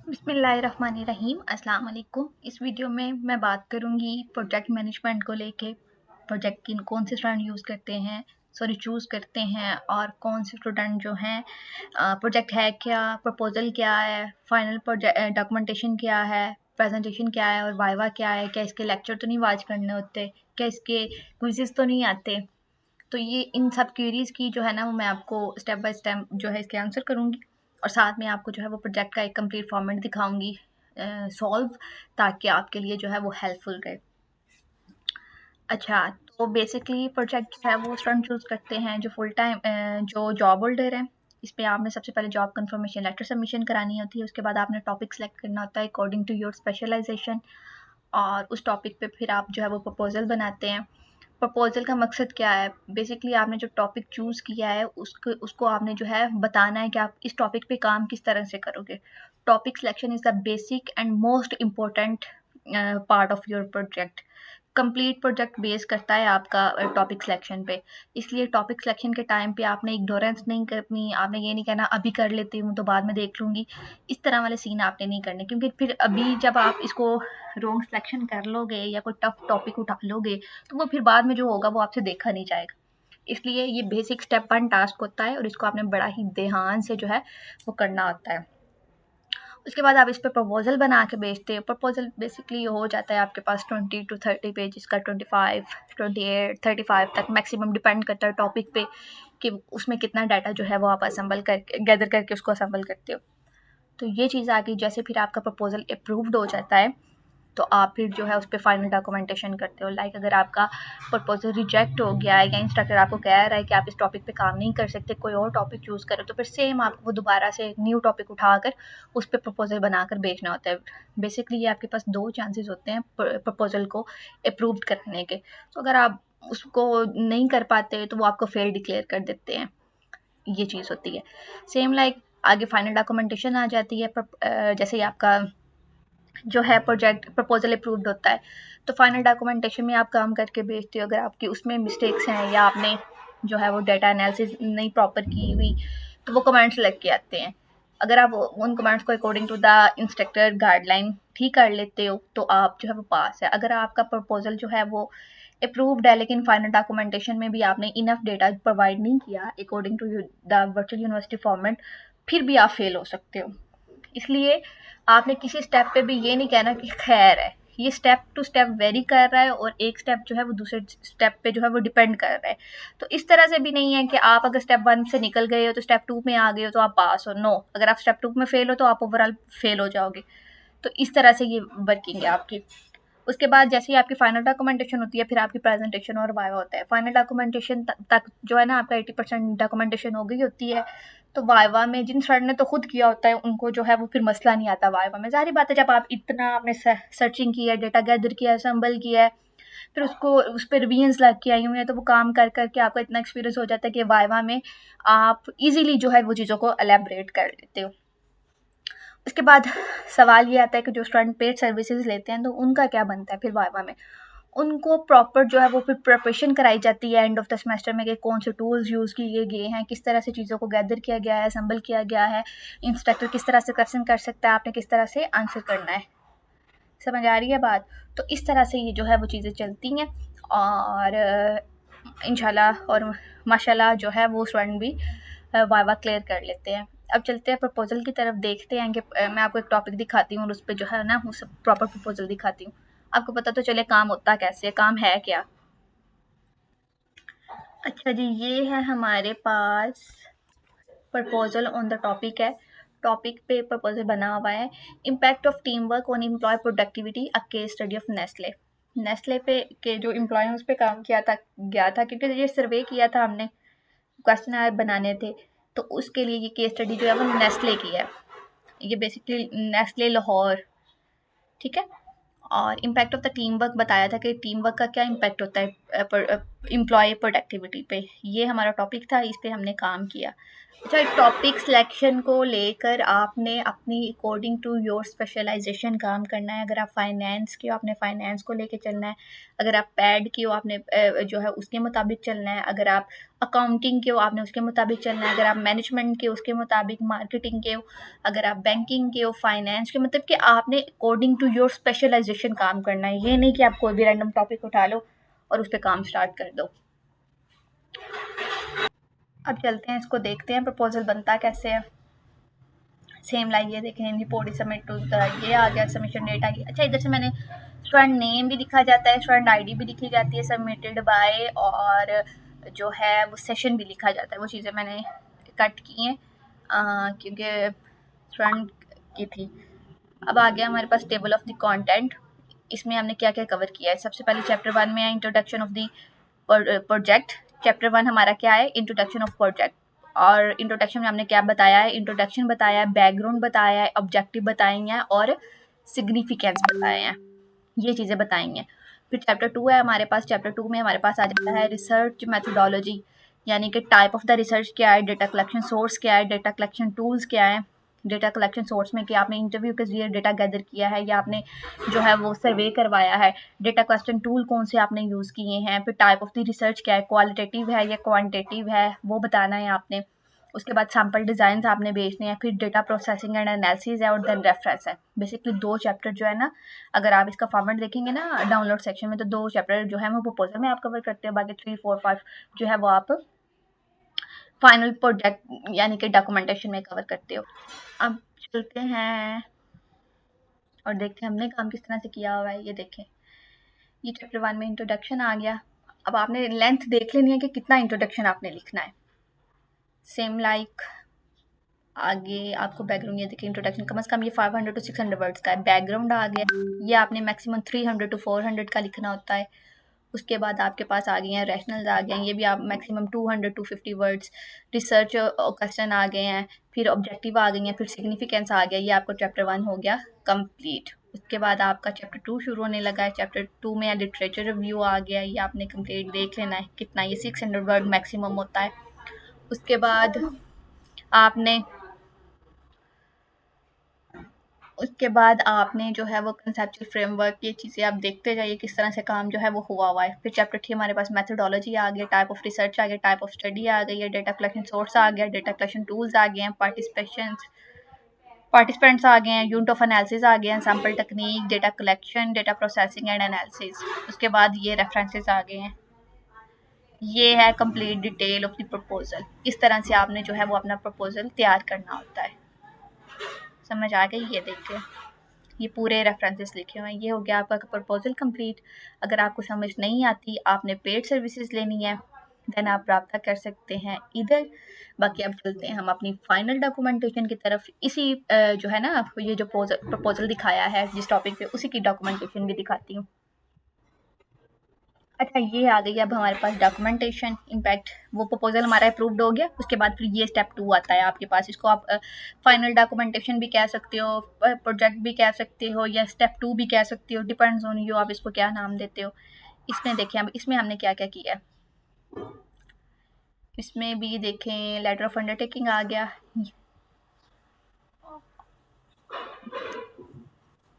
बिस्मिल्लाहिर्रहमानिर्रहीम। अस्सलाम वालेकुम। इस वीडियो में मैं बात करूंगी प्रोजेक्ट मैनेजमेंट को लेके। प्रोजेक्ट की कौन से स्टूडेंट चूज़ करते हैं और कौन से स्टूडेंट जो हैं प्रोजेक्ट है क्या, प्रपोजल क्या है, फाइनल प्रोजेक्ट डॉक्यूमेंटेशन क्या है, प्रेजेंटेशन क्या है और वाइवा क्या है, क्या इसके लेक्चर तो नहीं वाच करने होते, क्या इसके क्विज़ेस तो नहीं आते। तो ये इन सब क्वेरीज़ की जो है ना वो मैं आपको स्टेप बाय स्टेप जो है इसके आंसर करूँगी और साथ में आपको जो है वो प्रोजेक्ट का एक कंप्लीट फॉर्मेट दिखाऊंगी सॉल्व, ताकि आपके लिए जो है वो हेल्पफुल रहे। अच्छा, तो बेसिकली प्रोजेक्ट जो है वो स्टूडेंट चूज़ करते हैं जो फुल टाइम जो जॉब होल्डर है। इस पे आपने सबसे पहले जॉब कंफर्मेशन लेटर सबमिशन करानी होती है। उसके बाद आपने टॉपिक सेलेक्ट करना होता है अकॉर्डिंग टू योर स्पेशलाइजेशन और उस टॉपिक पे फिर आप जो है वो प्रपोजल बनाते हैं। प्रपोजल का मकसद क्या है? बेसिकली आपने जो टॉपिक चूज़ किया है उसको उसको आपने जो है बताना है कि आप इस टॉपिक पे काम किस तरह से करोगे। Topic selection is the basic and most important part of your project. Complete project base करता है आपका टॉपिक सिलेक्शन पे। इसलिए टॉपिक सिलेक्शन के टाइम पे आपने इग्नोरेंस नहीं करनी। आपने ये नहीं कहना अभी कर लेती हूँ तो बाद में देख लूँगी। इस तरह वाले सीन आपने नहीं करने, क्योंकि फिर अभी जब आप इसको रॉन्ग सिलेक्शन कर लोगे या कोई टफ टॉपिक उठा लोगे तो वो फिर बाद में जो होगा वो आपसे देखा नहीं जाएगा। इसलिए ये बेसिक स्टेप 1 टास्क होता है और इसको आपने बड़ा ही ध्यान से जो है वो करना होता है। उसके बाद आप इस पे प्रपोजल बना के भेजते हो। प्रपोजल बेसिकली ये हो जाता है आपके पास 20 to 30 पेजेस का, 25, 28, 35 तक मैक्सिमम, डिपेंड करता है टॉपिक पे कि उसमें कितना डाटा जो है वो आप असेंबल करके गैदर करके उसको असेंबल करते हो। तो ये चीज़ आ गई। जैसे फिर आपका प्रपोजल अप्रूव्ड हो जाता है तो आप फिर जो है उस पर फाइनल डॉक्यूमेंटेशन करते हो। लाइक अगर आपका प्रपोजल रिजेक्ट हो गया है या इंस्ट्रक्टर आपको कह रहा है कि आप इस टॉपिक पे काम नहीं कर सकते, कोई और टॉपिक चूज़ करो, तो फिर सेम आपको वो दोबारा से न्यू टॉपिक उठाकर उस पर प्रपोजल बनाकर भेजना होता है। बेसिकली ये आपके पास 2 चांसेस होते हैं प्रपोजल को अप्रूव करने के। तो अगर आप उसको नहीं कर पाते तो वो आपको फेल डिक्लेयर कर देते हैं। ये चीज़ होती है। सेम लाइक आगे फाइनल डॉक्यूमेंटेशन आ जाती है। जैसे ही आपका जो है प्रोजेक्ट प्रपोजल अप्रूव्ड होता है तो फाइनल डॉक्यूमेंटेशन में आप काम करके भेजते हो। अगर आपकी उसमें मिस्टेक्स हैं या आपने जो है वो डाटा एनालिसिस नहीं प्रॉपर की हुई तो वो कमेंट्स लग के आते हैं। अगर आप उन कमेंट्स को according to the instructor guideline ठीक कर लेते हो तो आप जो है वो पास है। अगर आपका प्रपोजल जो है वो अप्रूव्ड है लेकिन फाइनल डॉक्यूमेंटेशन में भी आपने इनफ डेटा प्रोवाइड नहीं किया according to the virtual university format, फिर भी आप फेल हो सकते हो। इसलिए आपने किसी स्टेप पे भी ये नहीं कहना कि खैर है, ये स्टेप टू स्टेप वेरी कर रहा है और एक स्टेप जो है वो दूसरे स्टेप पे जो है वो डिपेंड कर रहा है। तो इस तरह से भी नहीं है कि आप अगर स्टेप 1 से निकल गए हो तो स्टेप 2 में आ गए हो तो आप पास हो। नो, अगर आप स्टेप 2 में फेल हो तो आप ओवरऑल फेल हो जाओगे। तो इस तरह से ये वर्किंग है आपकी। उसके बाद जैसे ही आपकी फाइनल डॉक्यूमेंटेशन होती है फिर आपकी प्रेजेंटेशन और वाइवा होता है। फाइनल डॉक्यूमेंटेशन तक जो है ना आपका 80% डॉक्यूमेंटेशन हो गई होती है। तो वाइवा में जिन सर ने तो खुद किया होता है उनको जो है वो फिर मसला नहीं आता वाइवा में। ज़ाहिर बात है जब आप इतना आपने सर्चिंग की है, डेटा गैदर किया है, असम्बल किया है, फिर उसको उस पर रिवीजन्स लग के आई हुई हैं तो वो काम कर करके आपका इतना एक्सपीरियंस हो जाता है कि वाइवा में आप इजीली जो है वो चीज़ों को एलेबरेट कर लेते हो। उसके बाद सवाल ये आता है कि जो स्टूडेंट पेड सर्विसेज लेते हैं तो उनका क्या बनता है फिर वाइवा में। उनको प्रॉपर जो है वो फिर प्रिपरेशन कराई जाती है एंड ऑफ द सेमेस्टर में कि कौन से टूल्स यूज़ किए गए हैं, किस तरह से चीज़ों को गैदर किया गया है, असम्बल किया गया है, इंस्ट्रक्टर किस तरह से क्वेश्चन कर सकता है, आपने किस तरह से आंसर करना है। समझ आ रही है बात? तो इस तरह से ये जो है वो चीज़ें चलती हैं और इंशाल्लाह और माशाल्लाह जो है वो स्टूडेंट भी वाइवा क्लियर कर लेते हैं। अब चलते हैं प्रपोजल की तरफ, देखते हैं कि मैं आपको एक टॉपिक दिखाती हूँ और उस पर जो है ना वो सब प्रॉपर प्रपोजल दिखाती हूँ। आपको पता तो चले काम होता कैसे है, काम है क्या। अच्छा जी, ये है हमारे पास प्रपोजल ऑन द टॉपिक है। टॉपिक पे प्रपोजल बना हुआ है, impact of team work on employee productivity, a case study of Nestle. Nestle पे के जो एम्प्लॉय उस पर काम किया था गया था, क्योंकि ये सर्वे किया था हमने, क्वेश्चन बनाने थे, तो उसके लिए ये केस स्टडी जो है वो नेस्ले की है। ये बेसिकली नेस्ले लाहौर, ठीक है। और impact of the team work बताया था कि टीम वर्क का क्या इम्पैक्ट होता है एम्प्लॉय प्रोडक्टिविटी पे। ये हमारा टॉपिक था, इस पे हमने काम किया। अच्छा, टॉपिक सिलेक्शन को लेकर आपने अपनी अकॉर्डिंग टू योर स्पेशलाइजेशन काम करना है। अगर आप फाइनेंस के हो, आपने फाइनेंस को लेके चलना है। अगर आप पैड की हो, आपने जो है उसके मुताबिक चलना है। अगर आप अकाउंटिंग के हो, आपने उसके मुताबिक चलना है। अगर आप मैनेजमेंट के, उसके मुताबिक। मार्केटिंग के हो, अगर आप बैंकिंग के हो, फाइनेंस के, मतलब कि आपने अकॉर्डिंग टू योर स्पेशलाइजेशन काम करना है। ये नहीं कि आप कोई भी रैंडम टॉपिक उठा लो और उस पर काम स्टार्ट कर दो। अब चलते हैं, इसको देखते हैं प्रपोजल बनता कैसे है। सेम लाइक ये देखें, रिपोर्ट इज सबमिट टू ये आ गया, सबमिशन डेट आ गया। अच्छा, इधर से मैंने स्टूडेंट नेम भी लिखा जाता है, स्टूडेंट आईडी भी लिखी जाती है, सबमिटेड बाय, और जो है वो सेशन भी लिखा जाता है। वो चीज़ें मैंने कट की हैं क्योंकि स्टूडेंट की थी। अब आ गया हमारे पास टेबल ऑफ द कंटेंट। इसमें हमने क्या क्या कवर किया है। सबसे पहले चैप्टर 1 में है introduction of the project. Chapter 1 हमारा क्या है, इंट्रोडक्शन ऑफ प्रोजेक्ट। और इंट्रोडक्शन में हमने क्या बताया है, इंट्रोडक्शन बताया है, बैकग्राउंड बताया है, ऑब्जेक्टिव बताए हैं और सिग्निफिकेंस बताए हैं। ये चीज़ें बताएंगे। फिर चैप्टर 2 है हमारे पास। चैप्टर 2 में हमारे पास आ जाता है रिसर्च मेथोडोलॉजी, यानी कि टाइप ऑफ द रिसर्च क्या है, डेटा कलेक्शन सोर्स क्या है, डेटा कलेक्शन टूल्स क्या है। डेटा कलेक्शन सोर्स में कि आपने इंटरव्यू के जरिए डेटा गैदर किया है या आपने जो है वो सर्वे करवाया है। डेटा कलेक्शन टूल कौन से आपने यूज़ किए हैं। फिर टाइप ऑफ द रिसर्च क्या है, क्वालिटेटिव है या क्वांटिटेटिव है, वो बताना है आपने। उसके बाद सैम्पल डिज़ाइन आपने भेजने हैं। फिर डेटा प्रोसेसिंग एंड एनालिसिस है और देन रेफरेंस है। बेसिकली 2 चैप्टर जो है ना, अगर आप इसका फॉर्मेट देखेंगे ना डाउनलोड सेक्शन में, तो 2 चैप्टर जो है वो प्रपोजल में आप कवर करते हो, बाकी 3, 4, 5 जो है वो आप फाइनल प्रोजेक्ट यानी कि डॉक्यूमेंटेशन में कवर करते हो। अब चलते हैं और देखते हैं हमने काम किस तरह से किया हुआ है। ये देखें, ये चैप्टर 1 में इंट्रोडक्शन आ गया। अब आपने लेंथ देख लेनी है कि कितना इंट्रोडक्शन आपने लिखना है। सेम लाइक आगे आपको बैकग्राउंड, ये देखिए इंट्रोडक्शन कम से कम ये 500 to 600 वर्ड्स का है। बैकग्राउंड आ गया, ये आपने मैक्सिमम 300 to 400 का लिखना होता है। उसके बाद आपके पास आ गए हैं रैशनल्स आ गए हैं, ये भी आप maximum 200 to 50 words. Research question आ गए हैं, फिर ऑब्जेक्टिव आ गई हैं, फिर सिग्निफिकेंस आ गया। ये आपको चैप्टर 1 हो गया कंप्लीट। उसके बाद आपका चैप्टर 2 शुरू होने लगा है। चैप्टर 2 में लिटरेचर रिव्यू आ गया, ये आपने कंप्लीट देख लेना है कितना, ये 600 वर्ड मैक्सिमम होता है। उसके बाद आपने जो है वो कंसेप्चुअल फ्रेमवर्क, ये चीज़ें आप देखते जाइए किस तरह से काम जो है वो हुआ है। फिर चैप्टर 3 हमारे पास मेथोडोलॉजी आ गया, टाइप ऑफ रिसर्च आ गया, टाइप ऑफ स्टडी आ गई है, डेटा कलेक्शन सोर्स आ गया, डेटा कलेक्शन टूल्स आ गए हैं, पार्टिसिपेंट्स आ गए हैं, यूनिट ऑफ एनालिसिस आ गए हैं, sample technique, data collection, data processing and analysis. उसके बाद ये रेफरेंसेस आ गए हैं। ये है complete detail of the proposal. इस तरह से आपने जो है वो अपना प्रपोजल तैयार करना होता है। समझ आ गई? ये देखिए, ये पूरे रेफरेंसेस लिखे हुए हैं। ये हो गया आपका प्रपोजल कंप्लीट। अगर आपको समझ नहीं आती, आपने पेड सर्विसेज लेनी है, देन आप रब्ता कर सकते हैं इधर। बाकी अब चलते हैं हम अपनी फाइनल डॉक्यूमेंटेशन की तरफ। इसी जो है ना, ये जो प्रपोजल दिखाया है जिस टॉपिक पे, उसी की डॉक्यूमेंटेशन भी दिखाती हूँ। अच्छा, ये आ गई अब हमारे पास डॉक्यूमेंटेशन इम्पैक्ट। वो प्रपोजल हमारा अप्रूव्ड हो गया, उसके बाद फिर ये स्टेप 2 आता है आपके पास। इसको आप फाइनल डॉक्यूमेंटेशन भी कह सकते हो, प्रोजेक्ट भी कह सकते हो, या स्टेप 2 भी कह सकते हो, डिपेंड्स ऑन यू आप इसको क्या नाम देते हो। इसमें देखें, अब इसमें हमने क्या क्या किया है। इसमें भी देखें, लेटर ऑफ अंडरटेकिंग आ गया,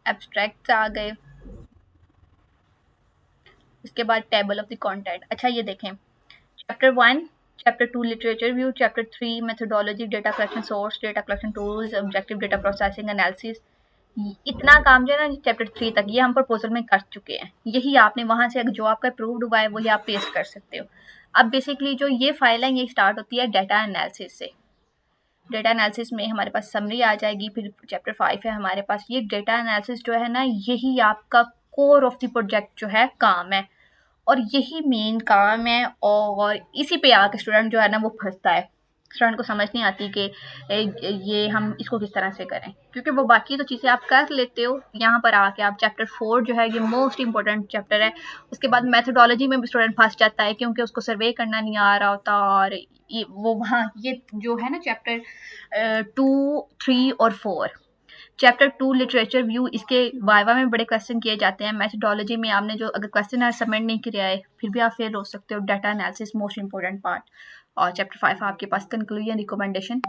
एब्स्ट्रैक्ट्स आ गए, उसके बाद टेबल ऑफ द कंटेंट। अच्छा, ये देखें, chapter 1, chapter 2 literature view, chapter 3 methodology, data collection source, data collection tools, objective data processing analysis. इतना काम जो है ना चैप्टर 3 तक, ये हम प्रपोजल में कर चुके हैं। यही आपने वहाँ से जो आपका अप्रूव्ड हुआ है वही आप पेस्ट कर सकते हो। अब बेसिकली जो ये फाइल है ये स्टार्ट होती है डेटा एनालिसिस से। डेटा एनालिसिस में हमारे पास समरी आ जाएगी। फिर चैप्टर 5 है हमारे पास। ये डेटा एनालिसिस जो है ना, यही आपका कोर ऑफ द प्रोजेक्ट जो है काम है, और यही मेन काम है। और इसी पे आके स्टूडेंट जो है ना वो फंसता है। स्टूडेंट को समझ नहीं आती कि ये हम इसको किस तरह से करें, क्योंकि वो बाकी तो चीज़ें आप कर लेते हो, यहाँ पर आके आप चैप्टर 4 जो है ये मोस्ट इंपॉर्टेंट चैप्टर है। उसके बाद मेथोडोलॉजी में भी स्टूडेंट फंस जाता है क्योंकि उसको सर्वे करना नहीं आ रहा होता। और वो वहाँ ये जो है ना चैप्टर 2, 3 और 4, चैप्टर 2 लिटरेचर व्यू, इसके वाइवा में बड़े क्वेश्चन किए जाते हैं। मेथोडोलॉजी में आपने जो अगर क्वेश्चन सबमिट नहीं किया है फिर भी आप फेल हो सकते हो। Data analysis most important part. और चैप्टर 5 आपके पास कंक्लूजन, रिकमेंडेशन,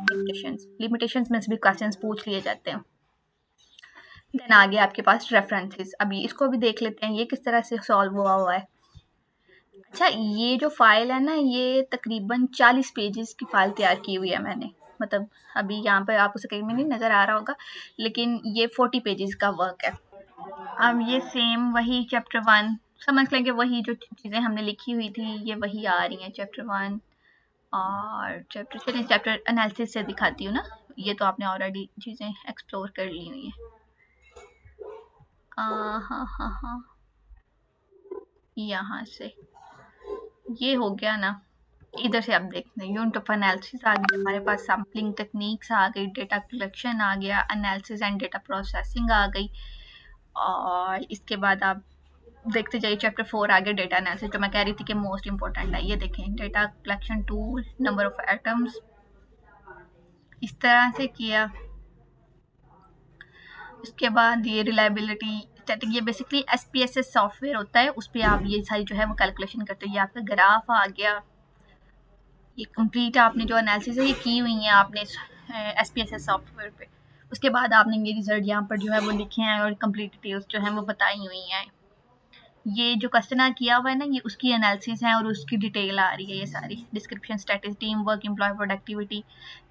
लिमिटेशंस में से भी क्वेश्चन पूछ लिए जाते हैं। देन आगे आपके पास रेफरेंसेस, अभी इसको भी देख लेते हैं ये किस तरह से सॉल्व हुआ है। अच्छा, ये जो फाइल है ना, ये तकरीबन 40 पेजेस की फाइल तैयार की हुई है मैंने। मतलब अभी यहाँ पर आपको स्क्रीन में नहीं नज़र आ रहा होगा, लेकिन ये 40 पेजेस का वर्क है। अब ये सेम वही चैप्टर 1 समझ लेंगे, वही जो चीज़ें हमने लिखी हुई थी ये वही आ रही हैं चैप्टर 1। और चैप्टर एनालिसिस से दिखाती हूँ ना, ये तो आपने ऑलरेडी चीज़ें एक्सप्लोर कर ली हुई हैं। हाँ, यहाँ से ये हो गया ना। इधर से आप देखते हैं यूनिट ऑफ एनालिसिस आ गया हमारे पास, सैम्पलिंग टेक्निक्स आ गई, डेटा कलेक्शन आ गया, एनालिसिस एंड डेटा प्रोसेसिंग आ गई। और इसके बाद आप देखते जाइए चैप्टर 4 आ गया, डेटा एनालिसिस, जो मैं कह रही थी कि मोस्ट इंपॉर्टेंट है। ये देखें, data collection tool, number of atoms, इस तरह से किया। उसके बाद ये रिलायबिलिटी स्टैटिक, ये बेसिकली SPSS सॉफ्टवेयर होता है, उस पर आप ये सारी जो है वो कैलकुलेशन करते हैं। ये आपका ग्राफ आ गया, ये कंप्लीट आपने जो एनालिसिस है ये की हुई है आपने SPSS सॉफ्टवेयर पे। उसके बाद आपने ये रिजल्ट यहाँ पर जो है वो लिखे हैं और कंप्लीट डिटेल्स जो हैं वो बताई हुई हैं। ये जो कस्टमर किया हुआ है ना, ये उसकी एनालिसिस है और उसकी डिटेल आ रही है, ये सारी description, stats, team work, employee productivity,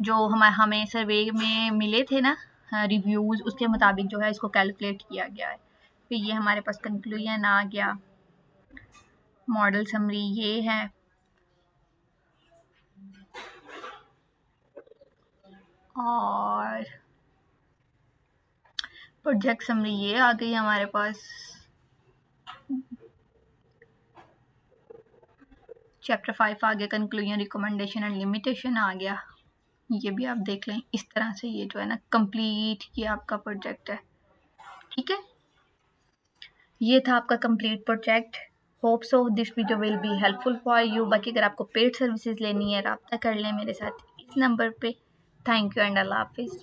जो हमें सर्वे में मिले थे ना रिव्यूज़, उसके मुताबिक जो है इसको कैलकुलेट किया गया है। फिर ये हमारे पास कंक्लूजन आ गया, मॉडल समरी ये है, और प्रोजेक्ट समरी ये आ गई हमारे पास। चैप्टर 5 आ गया, कंक्लूजन, रिकमेंडेशन एंड लिमिटेशन आ गया। ये भी आप देख लें, इस तरह से ये जो है ना कंप्लीट ये आपका प्रोजेक्ट है। ठीक है, ये था आपका complete project. Hope so this video will be helpful for you. बाकी अगर आपको पेड सर्विसेज लेनी है, रब्ता कर लें मेरे साथ इस नंबर पे। थैंक यू एंड अल्लाह हाफिज़।